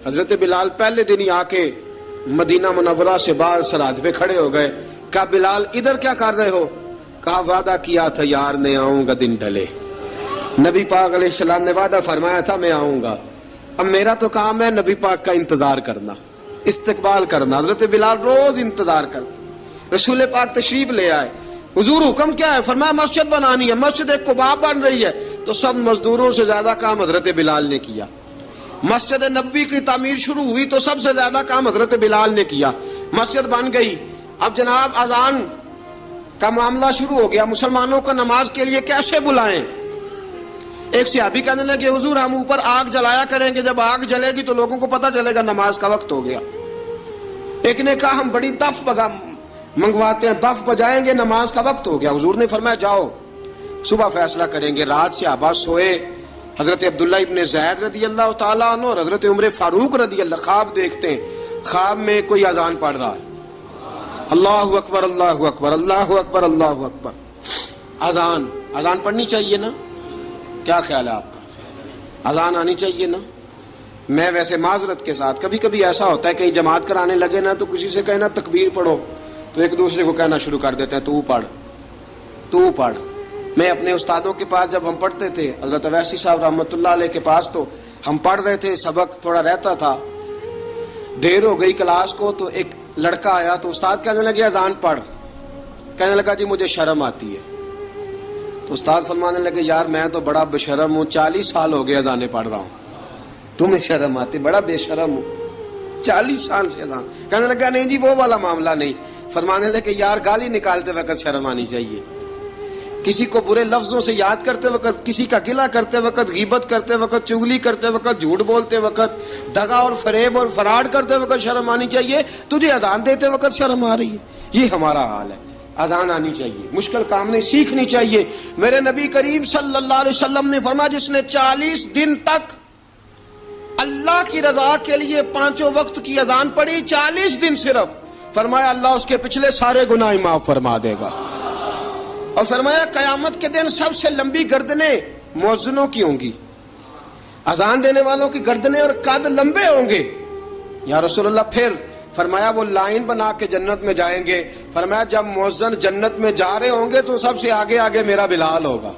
حضرت بلال پہلے دن ہی آ کے مدینہ منورہ سے باہر سرحد پہ کھڑے ہو گئے. کہا بلال ادھر کیا کر رہے ہو؟ کہا وعدہ کیا تھا یار نے آؤں گا دن ڈھلے، نبی پاک علیہ السلام نے وعدہ فرمایا تھا میں آؤں گا. اب میرا تو کام ہے نبی پاک کا انتظار کرنا، استقبال کرنا. حضرت بلال روز انتظار کرتے. رسول پاک تشریف لے آئے. حضور حکم کیا ہے؟ فرمایا مسجد بنانی ہے. مسجد قباء بن رہی ہے تو سب مزدوروں سے زیادہ کام حضرت بلال نے کیا. مسجد نبوی کی تعمیر شروع ہوئی تو سب سے زیادہ کام حضرت بلال نے کیا. مسجد بن گئی. اب جناب اذان کا معاملہ شروع ہو گیا، مسلمانوں کو نماز کے لیے کیسے بلائیں؟ ایک صحابی کہنے لگے حضور ہم اوپر آگ جلایا کریں گے، جب آگ جلے گی تو لوگوں کو پتہ چلے گا نماز کا وقت ہو گیا. ایک نے کہا ہم بڑی دف منگواتے ہیں، دف بجائیں گے، نماز کا وقت ہو گیا. حضور نے فرمایا جاؤ صبح فیصلہ کریں گے. رات سے صحابہ سوئے. حضرت عبداللہ ابن زید رضی اللہ تعالیٰ عنہ اور حضرت عمر فاروق رضی اللہ خواب دیکھتے ہیں. خواب میں کوئی اذان پڑھ رہا ہے، اللہ اکبر اللہ اکبر اللہ اکبر اللہ اکبر. اذان پڑھنی چاہیے نا؟ کیا خیال ہے آپ کا؟ اذان آنی چاہیے نا. میں ویسے معذرت کے ساتھ کبھی کبھی ایسا ہوتا ہے کہیں جماعت کرانے لگے نا تو کسی سے کہنا تکبیر پڑھو تو ایک دوسرے کو کہنا شروع کر دیتے ہیں تو پڑھ. میں اپنے استادوں کے پاس جب ہم پڑھتے تھے حضرت اویسی صاحب رحمۃ اللہ علیہ کے پاس تو ہم پڑھ رہے تھے, سبق تھوڑا رہتا تھا, دیر ہو گئی کلاس کو تو ایک لڑکا آیا تو استاد کہنے لگے اذان پڑھ. کہنے لگا جی مجھے شرم آتی ہے. تو استاد فرمانے لگے یار میں تو بڑا بے شرم ہوں, 40 سال ہو گئے اذانیں پڑھ رہا ہوں, تمہیں شرم آتی؟ بڑا بے شرم ہوں, 40 سال سے اذان. کہنے لگا نہیں جی وہ والا معاملہ نہیں. فرمانے لگے یار گالی نکالتے وقت شرم آنی چاہیے, کسی کو برے لفظوں سے یاد کرتے وقت, کسی کا گلہ کرتے وقت, غیبت کرتے وقت, چغلی کرتے وقت, جھوٹ بولتے وقت, دغا اور فریب اور فراڈ کرتے وقت شرم آنی چاہیے. تجھے اذان دیتے وقت شرم آ رہی ہے. یہ ہمارا حال ہے. اذان آنی چاہیے, مشکل کام نہیں, سیکھنی چاہیے. میرے نبی کریم صلی اللہ علیہ وسلم نے فرمایا جس نے 40 دن تک اللہ کی رضا کے لیے 5 وقت کی اذان پڑھی, 40 دن صرف, فرمایا اللہ اس کے پچھلے سارے گناہ معاف فرما دے گا. اور فرمایا قیامت کے دن سب سے لمبی گردنیں مؤذنوں کی ہوں گی, اذان دینے والوں کی گردنیں اور قد لمبے ہوں گے. یا رسول اللہ پھر؟ فرمایا وہ لائن بنا کے جنت میں جائیں گے. فرمایا جب مؤذن جنت میں جا رہے ہوں گے تو سب سے آگے آگے میرا بلال ہوگا,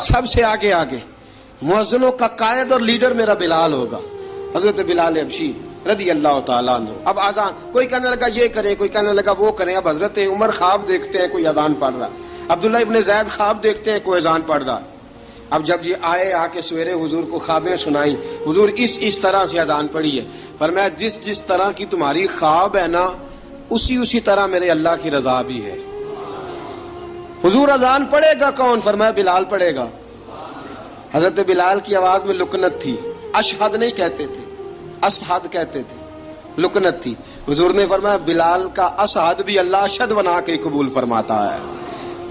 سب سے آگے آگے مؤذنوں کا قائد اور لیڈر میرا بلال ہوگا, حضرت بلال حبشی رضی اللہ تعالیٰ عنہ. اب اذان کوئی کہنے لگا یہ کریں, کوئی کہنے لگا وہ کریں. اب حضرت عمر خواب دیکھتے ہیں کوئی اذان پڑھ رہا, عبداللہ ابن زید خواب دیکھتے ہیں کوئی اذان پڑھ رہا. اب جب یہ آئے آ کے سویرے حضور کو خوابیں سنائی, حضور اس طرح سے اذان پڑھی ہے. فرمایا جس طرح کی تمہاری خواب ہے نا اسی طرح میرے اللہ کی رضا بھی ہے. حضور اذان پڑھے گا کون؟ فرمایا بلال پڑھے گا. حضرت بلال کی آواز میں لکنت تھی, اشہد نہیں کہتے تھے, اسحد کہتے تھے, لکنت تھی. حضور نے فرمایا بلال کا اسحد بھی اللہ اشہد بنا کے قبول فرماتا ہے.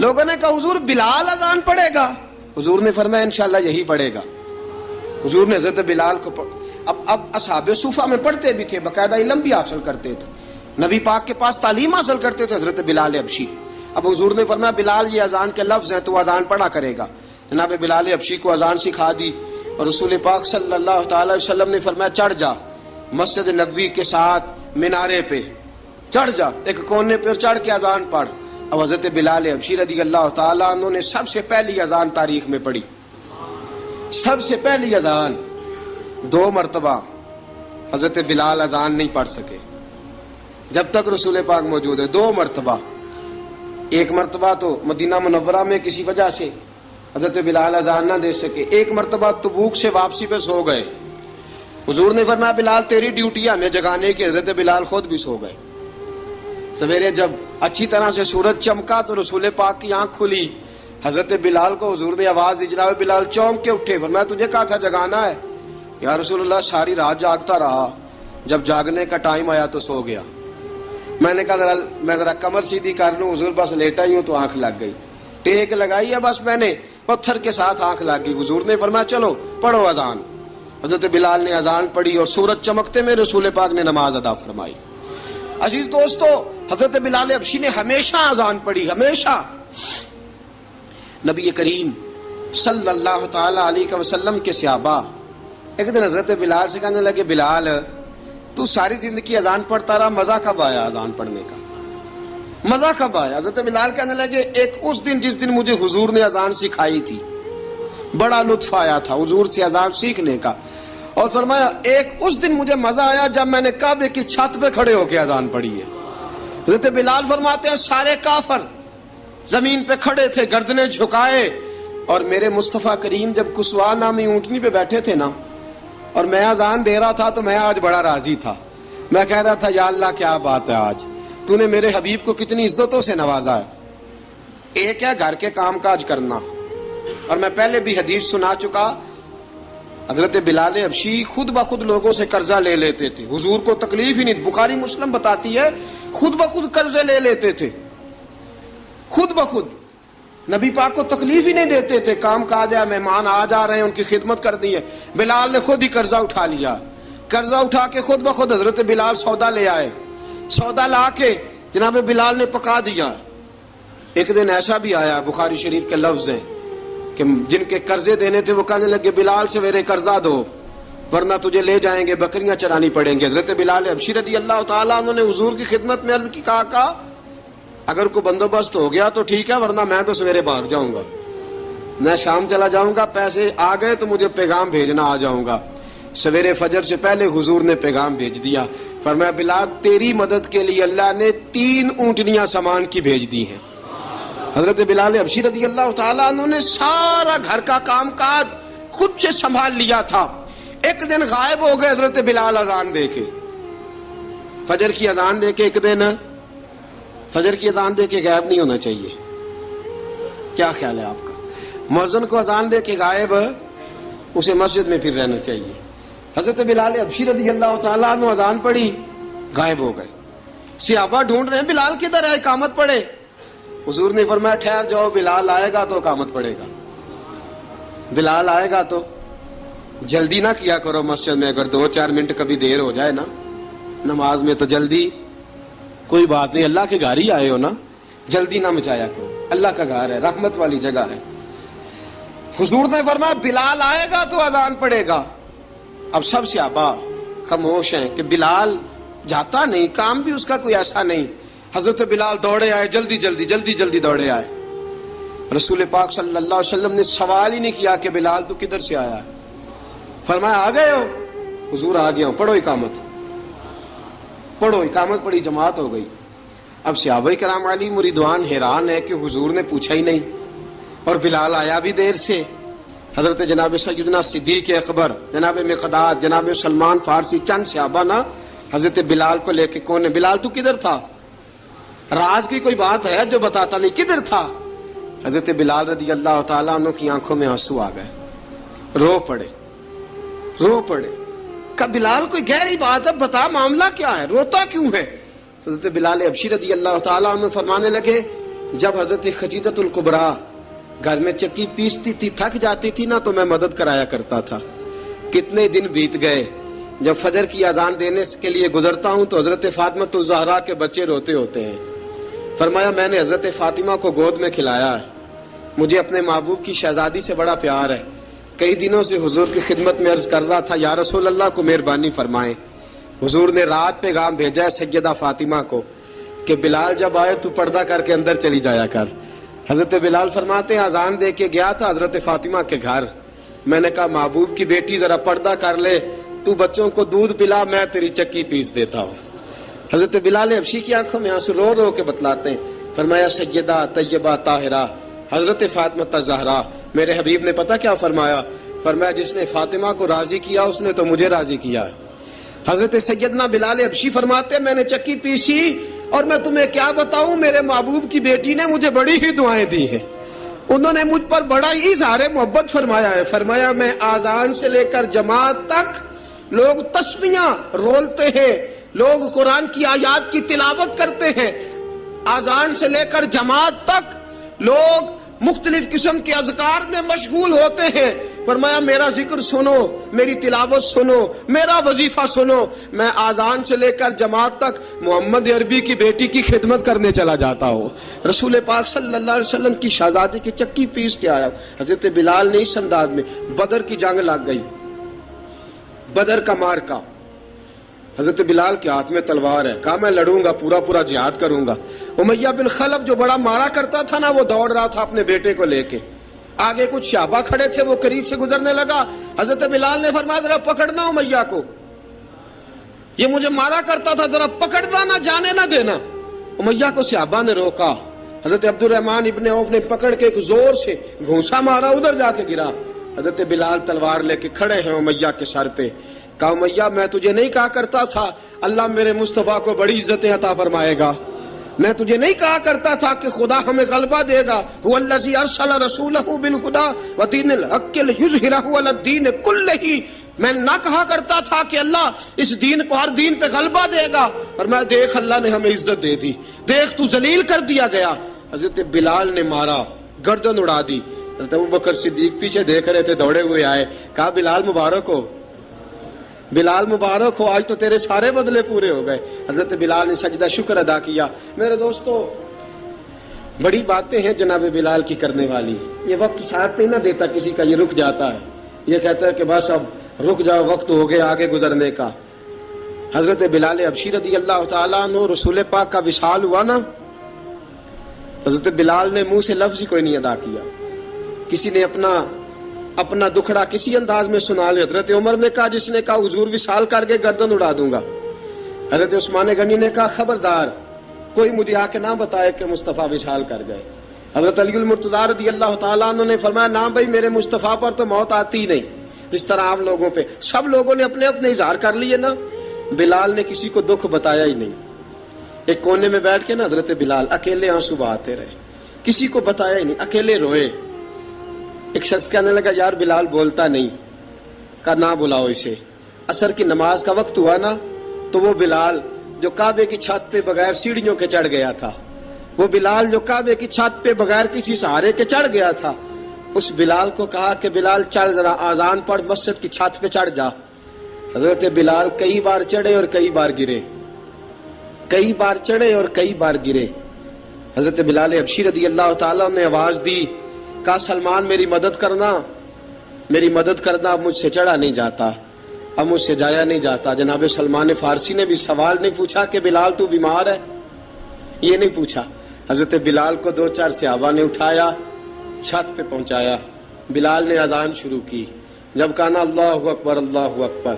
لوگوں نے کہا حضور بلال اذان پڑھے گا؟ حضور نے فرمایا انشاءاللہ یہی پڑھے گا. حضور نے حضرت بلال کو اب اصحاب صوفہ میں پڑھتے بھی تھے, باقاعدہ علم بھی حاصل کرتے تھے, نبی پاک کے پاس تعلیم حاصل کرتے تھے, حضرت بلال حبشی. اب حضور نے فرمایا بلال یہ اذان کے لفظ ہیں تو اذان پڑھا کرے گا. جناب بلال حبشی کو اذان سکھا دی اور رسول پاک صلی اللہ تعالی وسلم نے فرمایا چڑھ جا مسجد نبوی کے ساتھ مینارے پہ, چڑھ جا ایک کونے پہ اور چڑھ کے اذان پڑھ. اب حضرت بلال حبشی رضی اللہ تعالیٰ عنہ نے سب سے پہلی اذان تاریخ میں پڑھی, سب سے پہلی اذان. 2 مرتبہ حضرت بلال اذان نہیں پڑھ سکے جب تک رسول پاک موجود ہے. 2 مرتبہ, ایک مرتبہ تو مدینہ منورہ میں کسی وجہ سے حضرت بلال اذان نہ دے سکے, ایک مرتبہ تبوک سے واپسی پہ سو گئے. حضور نے فرمایا بلال تیری ڈیوٹی ہے ہمیں جگانے کی. حضرت بلال خود بھی سو گئے. سویرے جب اچھی طرح سے سورج چمکا تو رسول پاک کی آنکھ کھلی. حضرت بلال کو حضور نے آواز دی, جناب بلال چونک کے اٹھے. فرمایا تجھے کہا تھا جگانا ہے. یا رسول اللہ ساری رات جاگتا رہا, جب جاگنے کا ٹائم آیا تو سو گیا. میں نے کہا میں ذرا کمر سیدھی کر لوں. حضور بس لیٹا ہی ہوں تو آنکھ لگ گئی, ٹیک لگائی ہے بس میں نے, پتھر کے ساتھ آنکھ لگ گئی. حضور نے فرمایا چلو پڑھو اذان. حضرت بلال نے اذان پڑھی اور سورج چمکتے میں رسول پاک نے نماز ادا فرمائی. عزیز دوستو حضرت بلال حبشی نے ہمیشہ اذان پڑھی, ہمیشہ. نبی کریم صلی اللہ تعالی علیہ وسلم کے صحابہ ایک دن حضرت بلال سے کہنے لگے بلال تو ساری زندگی اذان پڑھتا رہا, مزہ کب آیا اذان پڑھنے کا, مزہ کب آیا؟ حضرت بلال کہنے لگے ایک اس دن جس دن مجھے حضور نے اذان سکھائی تھی بڑا لطف آیا تھا حضور سے اذان سیکھنے کا. اور فرمایا ایک اس دن مجھے مزہ آیا جب میں نے کعبے کی چھت پہ کھڑے ہو کے اذان پڑھی ہے. حضرت بلال فرماتے ہیں سارے کافر زمین پہ کھڑے تھے گردنیں جھکائے, اور میرے مصطفیٰ کریم جب کسوا نامی اونٹنی پہ بیٹھے تھے نا اور میں اذان دے رہا تھا تو میں آج بڑا راضی تھا. میں کہہ رہا تھا یا اللہ کیا بات ہے, آج تو نے میرے حبیب کو کتنی عزتوں سے نوازا ہے. ایک ہے گھر کے کام کاج کرنا, اور میں پہلے بھی حدیث سنا چکا, حضرت بلال حبشی خود بخود لوگوں سے قرضہ لے لیتے تھے, حضور کو تکلیف ہی نہیں. بخاری مسلم بتاتی ہے خود بخود قرضے لے لیتے تھے, خود بخود. نبی پاک کو تکلیف ہی نہیں دیتے تھے, کام کاج ہے, مہمان آ جا رہے ہیں ان کی خدمت کر دی ہے. بلال نے خود ہی قرضہ اٹھا لیا, قرضہ اٹھا کے خود بخود حضرت بلال سودا لے آئے, سودا لا کے جناب بلال نے پکا دیا. ایک دن ایسا بھی آیا, بخاری شریف کے لفظ ہیں کہ جن کے قرضے دینے تھے وہ کہنے لگے بلال سویرے قرضہ دو ورنہ تجھے لے جائیں گے، بکریاں چرانی پڑیں گے۔ حضرت بلال حبشی رضی اللہ تعالیٰ عنہ نے حضور کی خدمت میں عرض کی، کہا اگر کوئی بندوبست ہو گیا تو ٹھیک ہے ورنہ میں تو سویرے بھاگ جاؤں گا، میں شام چلا جاؤں گا، پیسے آ گئے تو مجھے پیغام بھیجنا، آ جاؤں گا۔ سویرے فجر سے پہلے حضور نے پیغام بھیج دیا، فرمایا بلال تیری مدد کے لیے اللہ نے 3 اونٹنیاں سامان کی بھیج دی ہیں۔ حضرت بلال حبشی رضی اللہ تعالیٰ عنہ نے سارا گھر کا کام کاج خود سے سنبھال لیا تھا۔ ایک دن غائب ہو گئے حضرت بلال اذان دے کے، فجر کی اذان دے کے، ایک دن فجر کی اذان دے کے غائب نہیں ہونا چاہیے، کیا خیال ہے آپ کا؟ مؤذن کو اذان دے کے غائب اسے مسجد میں پھر رہنا چاہیے۔ حضرت بلال حبشی رضی اللہ تعالیٰ عنہ اذان پڑھی، غائب ہو گئے، صحابہ ڈھونڈ رہے ہیں بلال کدھر ہے، اقامت پڑھے۔ حضور نے فرمایا ٹھہر جاؤ، بلال آئے گا تو اقامت پڑھے گا، بلال آئے گا تو جلدی نہ کیا کرو مسجد میں، اگر 2-4 منٹ کبھی دیر ہو جائے نا نماز میں تو جلدی کوئی بات نہیں، اللہ کے گھر ہی آئے ہو نا، جلدی نہ مچایا کرو، اللہ کا گھر ہے، رحمت والی جگہ ہے۔ حضور نے فرمایا بلال آئے گا تو اذان پڑھے گا۔ اب سب صحابہ خاموش ہیں کہ بلال جاتا نہیں، کام بھی اس کا کوئی ایسا نہیں۔ حضرت بلال دوڑے آئے، جلدی جلدی دوڑے آئے۔ رسول پاک صلی اللہ علیہ وسلم نے سوال ہی نہیں کیا کہ بلال تو کدھر سے آیا ہے، فرمایا آ گئے ہو؟ حضور آ گیا ہوں، پڑھو اقامت، پڑھو اقامت پڑھی، جماعت ہو گئی۔ اب صحابہ کرام علی مریدوان حیران ہے کہ حضور نے پوچھا ہی نہیں اور بلال آیا بھی دیر سے۔ حضرت جناب سیدنا صدیق اکبر، جناب مقداد، جناب سلمان فارسی، چند صحابہ نا حضرت بلال کو لے کے، کون ہے بلال تو کدھر تھا؟ راز کی کوئی بات ہے جو بتاتا نہیں، کدھر تھا؟ حضرت بلال رضی اللہ تعالیٰ عنہ کی آنکھوں میں آنسو آ گئے، رو پڑے۔ کہ بلال کوئی گہری بات ہے، بتا معاملہ کیا ہے، روتا کیوں ہے؟ حضرت بلال حبشی رضی اللہ تعالیٰ عنہ فرمانے لگے جب حضرت خدیجہ الکبریٰ گھر میں چکی پیستی تھی، تھک جاتی تھی نا تو میں مدد کرایا کرتا تھا۔ کتنے دن بیت گئے، جب فجر کی اذان دینے کے لیے گزرتا ہوں تو حضرت فاطمہ الزہرا کے بچے روتے ہوتے ہیں۔ فرمایا میں نے حضرت فاطمہ کو گود میں کھلایا ہے، مجھے اپنے محبوب کی شہزادی سے بڑا پیار ہے۔ کئی دنوں سے حضور کی خدمت میں عرض کر رہا تھا یا رسول اللہ کو مہربانی فرمائیں۔ حضور نے رات پیغام بھیجا ہے سیدہ فاطمہ کو کہ بلال جب آئے تو پردہ کر کے اندر چلی جایا کر۔ حضرت بلال فرماتے ہیں اذان دے کے گیا تھا حضرت فاطمہ کے گھر، میں نے کہا محبوب کی بیٹی ذرا پردہ کر لے، تو بچوں کو دودھ پلا، میں تیری چکی پیس دیتا ہوں۔ حضرت بلال حبشی کی آنکھوں میں آنسو رو رو کے بتلاتے ہیں، فرمایا سیدہ طیبہ طاہرہ حضرت فاطمہ الزہرا، میرے حبیب نے پتہ کیا فرمایا؟ فرمایا جس نے فاطمہ کو راضی کیا اس نے تو مجھے راضی کیا ہے۔ حضرت سیدنا بلال حبشی فرماتے ہیں میں نے چکی پیسی اور میں تمہیں کیا بتاؤں، میرے محبوب کی بیٹی نے مجھے بڑی ہی دعائیں دی ہیں، انہوں نے مجھ پر بڑا ہی اظہار محبت فرمایا ہے۔ فرمایا میں آذان سے لے کر جماعت تک لوگ تسبیحاں رولتے ہیں، لوگ قرآن کی آیات کی تلاوت کرتے ہیں، آذان سے لے کر جماعت تک لوگ مختلف قسم کے اذکار میں مشغول ہوتے ہیں۔ فرمایا میرا ذکر سنو، میری تلاوت سنو، میرا وظیفہ سنو، میں آذان سے لے کر جماعت تک محمد عربی کی بیٹی کی خدمت کرنے چلا جاتا ہوں۔ رسول پاک صلی اللہ علیہ وسلم کی شہزادی کی چکی پیس کے آیا۔ حضرت بلال نے اس انداز میں، بدر کی جنگ لگ گئی، بدر کا مارکا، حضرت بلال کے ہاتھ میں تلوار ہے، کہا میں لڑوں گا، پورا جہاد کروں گا۔ امیہ بن خلف جو بڑا مارا کرتا تھا نا وہ دوڑ رہا تھا اپنے بیٹے کو لے کے، آگے کچھ صحابہ کھڑے تھے، وہ قریب سے گزرنے لگا، حضرت بلال نے فرمایا ذرا پکڑنا امیہ کو، یہ مجھے مارا کرتا تھا، ذرا پکڑنا، نہ جانے نہ دینا۔ امیہ کو صحابہ نے روکا، حضرت عبد الرحمن ابن عوف نے پکڑ کے ایک زور سے گھونسا مارا، ادھر جا کے گرا۔ حضرت بلال تلوار لے کے کھڑے ہیں امیہ کے سر پہ، کہا امیہ میں تجھے نہیں کہا کرتا تھا اللہ میرے مصطفیٰ کو بڑی عزتیں عطا فرمائے گا، میں تجھے نہیں کہا کرتا تھا کہ خدا ہمیں غلبہ دے گا، هو الذی ارسل رسولہ بالہدی ودین الحق لیظہرہ علی الدین کلہ، میں نہ کہا کرتا تھا کہ اللہ اس دین کو ہر دین پہ غلبہ دے گا، اور میں دیکھ اللہ نے ہمیں عزت دے دی، دیکھ تو ذلیل کر دیا گیا۔ حضرت بلال نے مارا، گردن اڑا دی۔ حضرت ابوبکر صدیق پیچھے دیکھ رہے تھے، دوڑے ہوئے آئے، کہا بلال مبارک ہو، بلال مبارک ہو، آج تو تیرے سارے بدلے پورے ہو گئے۔ حضرت بلال نے سجدہ شکر ادا کیا۔ میرے دوستو بڑی باتیں ہیں جناب بلال کی کرنے والی۔ یہ وقت ساتھ نہیں نہ دیتا کسی کا، یہ رک جاتا ہے، یہ کہتا ہے کہ بس اب رک جاؤ، وقت ہو گیا آگے گزرنے کا۔ حضرت بلال حبشی رضی اللہ تعالیٰ عنہ رسول پاک کا وصال ہوا نا، حضرت بلال نے منہ سے لفظ ہی کوئی نہیں ادا کیا، کسی نے اپنا دکھڑا کسی انداز میں سنا لیا۔ حضرت عمر نے کہا، جس نے کہا حضور وصال کر کے گردن اڑا دوں گا۔ حضرت عثمان غنی نے کہا خبردار کوئی مجھے آ کے نہ بتائے کہ مصطفیٰ وصال کر گئے۔ حضرت علی المرتضیٰ رضی اللہ تعالیٰ عنہ نے فرمایا نہ بھائی، میرے مصطفیٰ پر تو موت آتی ہی نہیں، جس طرح عام لوگوں پہ سب لوگوں نے اپنے اپنے اظہار کر لیے نا، بلال نے کسی کو دکھ بتایا ہی نہیں۔ ایک کونے میں بیٹھ کے نا حضرت بلال اکیلے آنسو بہاتے رہے، کسی کو بتایا ہی نہیں، اکیلے روئے۔ ایک شخص کہنے لگا یار بلال بولتا نہیں، کہا نہ بلاؤ اسے۔ عصر کی نماز کا وقت ہوا نا، تو وہ بلال جو کعبے کی چھت پہ بغیر سیڑھیوں کے چڑھ گیا تھا، وہ بلال جو کعبے کی چھت پہ بغیر کسی سہارے کے چڑھ گیا تھا، اس بلال کو کہا کہ بلال چڑھ ذرا، آذان پڑھ، مسجد کی چھت پہ چڑھ جا۔ حضرت بلال کئی بار چڑھے اور کئی بار گرے، کئی بار چڑھے اور کئی بار گرے۔ حضرت بلال حبشی رضی اللہ تعالیٰ نے آواز دی، کہا سلمان میری مدد کرنا، میری مدد کرنا، اب مجھ سے چڑھا نہیں جاتا، اب مجھ سے جایا نہیں جاتا۔ جناب سلمان فارسی نے بھی سوال نہیں پوچھا کہ بلال تو بیمار ہے، یہ نہیں پوچھا۔ حضرت بلال کو 2-4 صحابہ نے اٹھایا، چھت پہ پہنچایا، بلال نے اذان شروع کی۔ جب کہا نا اللہ اکبر اللہ اکبر،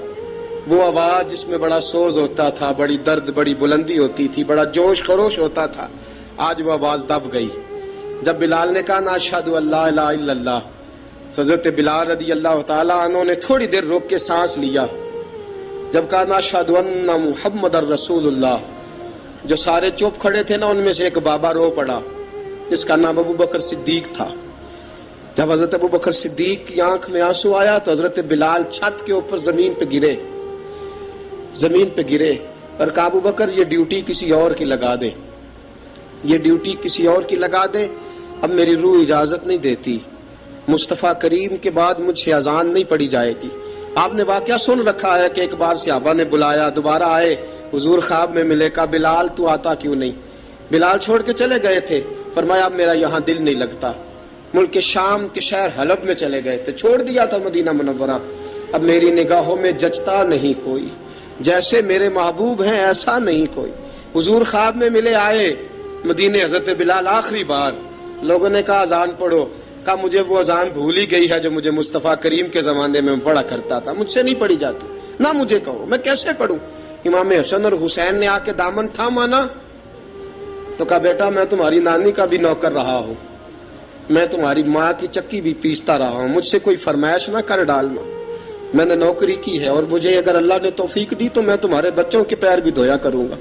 وہ آواز جس میں بڑا سوز ہوتا تھا، بڑی درد، بڑی بلندی ہوتی تھی، بڑا جوش خروش ہوتا تھا، آج وہ آواز دب گئی۔ جب بلال نے کہا نا اشہد ان لا الہ الا اللہ، حضرت بلال رضی اللہ تعالیٰ عنہ نے تھوڑی دیر روک کے سانس لیا۔ جب کہا نا اشہد ان محمد الرسول اللہ، جو سارے چپ کھڑے تھے نا، ان میں سے ایک بابا رو پڑا، جس کا نام ابو بکر صدیق تھا۔ جب حضرت ابو بکر صدیق کی آنکھ میں آنسو آیا تو حضرت بلال چھت کے اوپر زمین پہ گرے، زمین پہ گرے اور کہا ابو بکر یہ ڈیوٹی کسی اور کی لگا دے، یہ ڈیوٹی کسی اور کی لگا دے، اب میری روح اجازت نہیں دیتی، مصطفیٰ کریم کے بعد مجھ سے اذان نہیں پڑھی جائے گی۔ آپ نے واقعہ سن رکھا ہے کہ ایک بار صحابہ نے بلایا، دوبارہ آئے، حضور خواب میں ملے، کہا بلال تو آتا کیوں نہیں؟ بلال چھوڑ کے چلے گئے تھے، فرمایا اب میرا یہاں دل نہیں لگتا۔ ملک شام کے شہر حلب میں چلے گئے تھے، چھوڑ دیا تھا مدینہ منورہ، اب میری نگاہوں میں جچتا نہیں کوئی، جیسے میرے محبوب ہیں ایسا نہیں کوئی۔ حضور خواب میں ملے، آئے مدینے، حضرت بلال آخری بار، لوگوں نے کہا اذان پڑھو، کہا مجھے وہ اذان بھول ہی گئی ہے جو مجھے مصطفیٰ کریم کے زمانے میں پڑھا کرتا تھا، مجھ سے نہیں پڑھی جاتی، نہ مجھے کہو، میں کیسے پڑھوں؟ امام حسن اور حسین نے آ کے دامن تھاما نا، تو کہا بیٹا میں تمہاری نانی کا بھی نوکر رہا ہوں، میں تمہاری ماں کی چکی بھی پیستا رہا ہوں، مجھ سے کوئی فرمائش نہ کر ڈالنا، میں نے نوکری کی ہے، اور مجھے اگر اللہ نے توفیق دی تو میں تمہارے بچوں کے پیر بھی دھویا کروں گا۔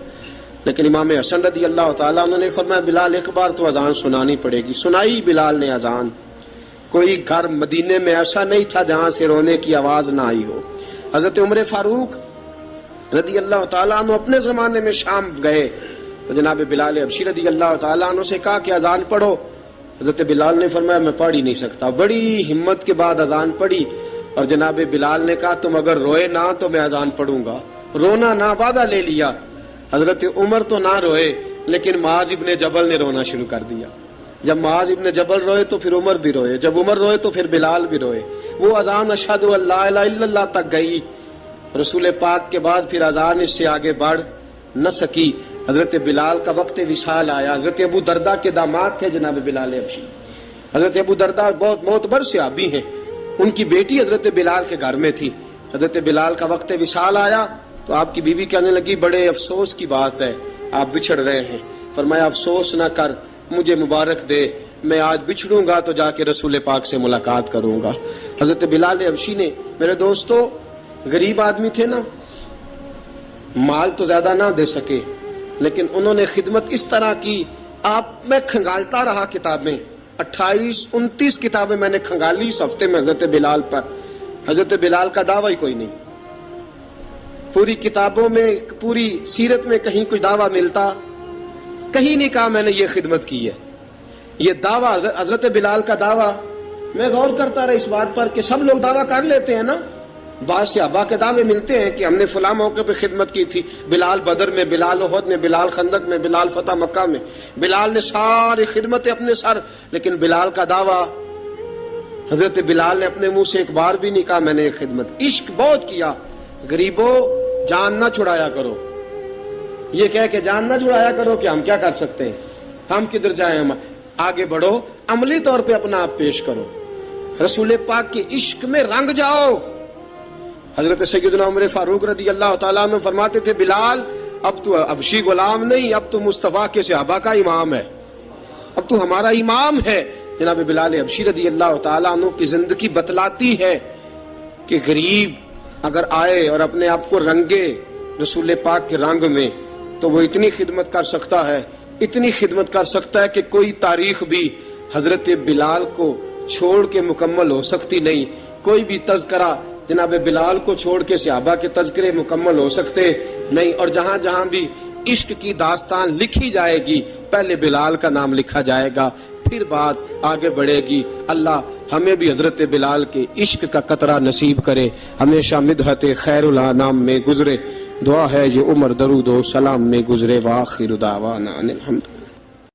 لیکن امام حسن رضی اللہ تعالیٰ عنہ نے فرمایا بلال ایک بار تو اذان سنانی پڑے گی۔ سنائی بلال نے اذان۔ کوئی گھر مدینے میں ایسا نہیں تھا جہاں سے رونے کی آواز نہ آئی ہو۔ حضرت عمر فاروق رضی اللہ تعالیٰ عنہ اپنے زمانے میں شام گئے تو جناب بلال حبشی رضی اللہ تعالیٰ عنہ سے کہا کہ اذان پڑھو۔ حضرت بلال نے فرمایا میں پڑھ ہی نہیں سکتا، بڑی ہمت کے بعد اذان پڑھی، اور جناب بلال نے کہا تم اگر روئے نہ تو میں اذان پڑھوں گا، رونا نہ، وعدہ لے لیا۔ حضرت عمر تو نہ روئے، لیکن معاذ ابن جبل نے رونا شروع کر دیا۔ جب معاذ ابن جبل روئے تو پھر عمر بھی روئے، جب عمر روئے تو پھر بلال بھی روئے۔ وہ اذان اشہد ان لا الہ الا اللہ تک گئی، رسول پاک کے بعد پھر اذان اس سے آگے بڑھ نہ سکی۔ حضرت بلال کا وقت وصال آیا۔ حضرت ابو درداء کے داماد تھے جناب بلال حبشی۔ حضرت ابو درداء بہت معتبر صحابی ہیں، ان کی بیٹی حضرت بلال کے گھر میں تھی۔ حضرت بلال کا وقت وصال آیا تو آپ کی بیوی کہنے لگی بڑے افسوس کی بات ہے، آپ بچھڑ رہے ہیں۔ فرمایا افسوس نہ کر، مجھے مبارک دے، میں آج بچھڑوں گا تو جا کے رسول پاک سے ملاقات کروں گا۔ حضرت بلال حبشی نے، میرے دوستو، غریب آدمی تھے نا، مال تو زیادہ نہ دے سکے، لیکن انہوں نے خدمت اس طرح کی، آپ میں کھنگالتا رہا کتابیں، 28-29 کتابیں میں نے کھنگالی اس ہفتے میں حضرت بلال پر۔ حضرت بلال کا دعویٰ ہی کوئی نہیں، پوری کتابوں میں، پوری سیرت میں کہیں کوئی دعویٰ ملتا؟ کہیں نہیں کہا میں نے یہ خدمت کی ہے۔ یہ دعویٰ حضرت بلال کا دعویٰ، میں غور کرتا رہا اس بات پر کہ سب لوگ دعویٰ کر لیتے ہیں نا، بعض صحابہ کے دعوے ملتے ہیں کہ ہم نے فلاں موقع پہ خدمت کی تھی، بلال بدر میں، بلال احد میں، بلال خندق میں، بلال فتح مکہ میں، بلال نے ساری خدمتیں اپنے سر، لیکن بلال کا دعویٰ حضرت بلال نے اپنے منہ سے ایک بار بھی نہیں کہا میں نے خدمت. عشق بہت کیا. غریبوں جان نہ چھڑایا کرو. یہ کہہ کہ جان نہ چھڑایا کرو کہ ہم کیا کر سکتے ہیں, ہم کدھر جائیں, ہم آگے بڑھو, عملی طور پہ اپنا آپ پیش کرو, رسول پاک کے عشق میں رنگ جاؤ. حضرت سیدنا عمر فاروق رضی اللہ تعالیٰ عنہ فرماتے تھے بلال اب تو حبشی غلام نہیں, اب تو مصطفیٰ کے صحابہ کا امام ہے, اب تو ہمارا امام ہے. جناب بلال حبشی رضی اللہ تعالیٰ عنہ کی زندگی بتلاتی ہے کہ غریب اگر آئے اور اپنے آپ کو رنگے رسول پاک کے رنگ میں تو وہ اتنی خدمت کر سکتا ہے, اتنی خدمت کر سکتا ہے کہ کوئی تاریخ بھی حضرت بلال کو چھوڑ کے مکمل ہو سکتی نہیں. کوئی بھی تذکرہ جناب بلال کو چھوڑ کے صحابہ کے تذکرے مکمل ہو سکتے نہیں. اور جہاں جہاں بھی عشق کی داستان لکھی جائے گی پہلے بلال کا نام لکھا جائے گا, پھر بات آگے بڑھے گی. اللہ ہمیں بھی حضرت بلال کے عشق کا قطرہ نصیب کرے, ہمیشہ مدحت خیر الانام میں گزرے. دعا ہے یہ عمر درود و سلام میں گزرے. وآخر دعوانا ان الحمد